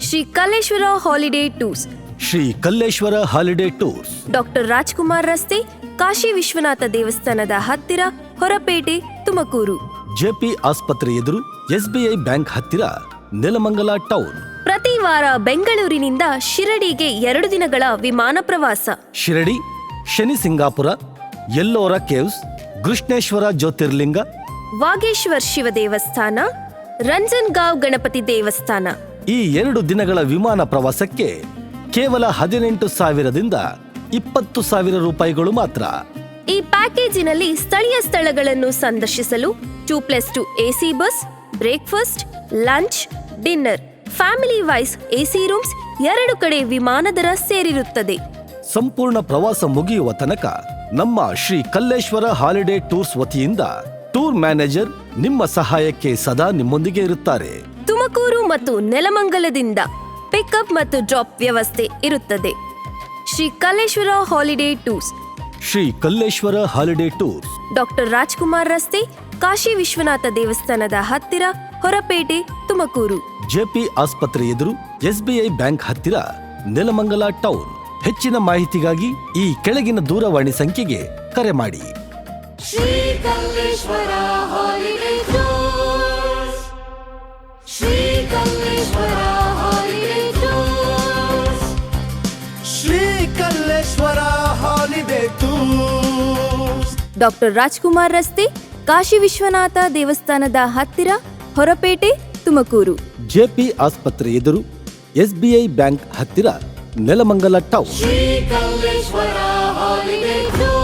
Shri Kalleshwara holiday tours, Shri Kalleshwara holiday tours, doctor Rajkumar ರಸ್ತೆ, ಕಾಶಿ ವಿಶ್ವನಾಥ ದೇವಸ್ಥಾನದ ಹತ್ತಿರ, ಹೊರಪೇಟೆ, ತುಮಕೂರು. ಜೆಪಿ ಆಸ್ಪತ್ರೆ ಎದುರು, ಎಸ್ಬಿಐ ಬ್ಯಾಂಕ್ ಹತ್ತಿರ, ನೆಲಮಂಗಲ ಟೌನ್. ಪ್ರತಿ ವಾರ ಬೆಂಗಳೂರಿನಿಂದ ಶಿರಡಿಗೆ 2 ದಿನಗಳ ವಿಮಾನ ಪ್ರವಾಸ. ಶಿರಡಿ, ಶನಿ ಸಿಂಗಾಪುರ, ಎಲ್ಲೋರ ಕೇವ್ಸ್, ಕೃಷ್ಣೇಶ್ವರ ಜ್ಯೋತಿರ್ಲಿಂಗ, ವಾಗೇಶ್ವರ್ ಶಿವ ದೇವಸ್ಥಾನ, ರಂಜನ್ಗಾಂವ್ ಗಣಪತಿ ದೇವಸ್ಥಾನ. ಈ 2 ದಿನಗಳ ವಿಮಾನ ಪ್ರವಾಸಕ್ಕೆ ಕೇವಲ 18,000ದಿಂದ 20,000 ರೂಪಾಯಿಗಳು ಮಾತ್ರ. ಈ ಪ್ಯಾಕೇಜಿನಲ್ಲಿ ಸ್ಥಳೀಯ ಸ್ಥಳಗಳನ್ನು ಸಂದರ್ಶಿಸಲು 2+2 AC bus, breakfast, lunch, dinner, family wise AC rooms, 2 ಕಡೆ ವಿಮಾನ ದರ ಸೇರಿರುತ್ತದೆ. ಸಂಪೂರ್ಣ ಪ್ರವಾಸ ಮುಗಿಯುವ ತನಕ ನಮ್ಮ ಶ್ರೀ ಕಲ್ಲೇಶ್ವರ ಹಾಲಿಡೇ ಟೂರ್ಸ್ ವತಿಯಿಂದ ಟೂರ್ ಮ್ಯಾನೇಜರ್ ನಿಮ್ಮ ಸಹಾಯಕ್ಕೆ ಸದಾ ನಿಮ್ಮೊಂದಿಗೆ ಇರುತ್ತಾರೆ. ತುಮಕೂರು ಮತ್ತು ನೆಲಮಂಗಲದಿಂದ ಪಿಕಪ್ ಮತ್ತು ಡ್ರಾಪ್ ವ್ಯವಸ್ಥೆ ಇರುತ್ತದೆ. Shri Kalleshwara holiday tours, Shri Kalleshwara holiday tours, doctor Rajkumar ರಸ್ತೆ, ಕಾಶಿ ವಿಶ್ವನಾಥ ದೇವಸ್ಥಾನದ ಹತ್ತಿರ, ಹೊರಪೇಟೆ, ತುಮಕೂರು. ಜೆಪಿ ಆಸ್ಪತ್ರೆ ಎದುರು, ಎಸ್ಬಿಐ ಬ್ಯಾಂಕ್ ಹತ್ತಿರ, ನೆಲಮಂಗಲ ಟೌನ್. ಹೆಚ್ಚಿನ ಮಾಹಿತಿಗಾಗಿ ಈ ಕೆಳಗಿನ ದೂರವಾಣಿ ಸಂಖ್ಯೆಗೆ ಕರೆ ಮಾಡಿ. Shri Kalleshwara holiday tours, Shri Kalleshwara holiday tours, Shri Kalleshwara holiday tours. Doctor Rajkumar ರಸ್ತೆ, ಕಾಶಿ ವಿಶ್ವನಾಥ ದೇವಸ್ಥಾನದ ಹತ್ತಿರ, ಹೊರಪೇಟೆ, ತುಮಕೂರು. ಜೆಪಿ ಆಸ್ಪತ್ರೆ ಎದುರು, ಎಸ್ಬಿಐ ಬ್ಯಾಂಕ್ ಹತ್ತಿರ, Nelamangala town. Shri Kalleshwara holiday tours.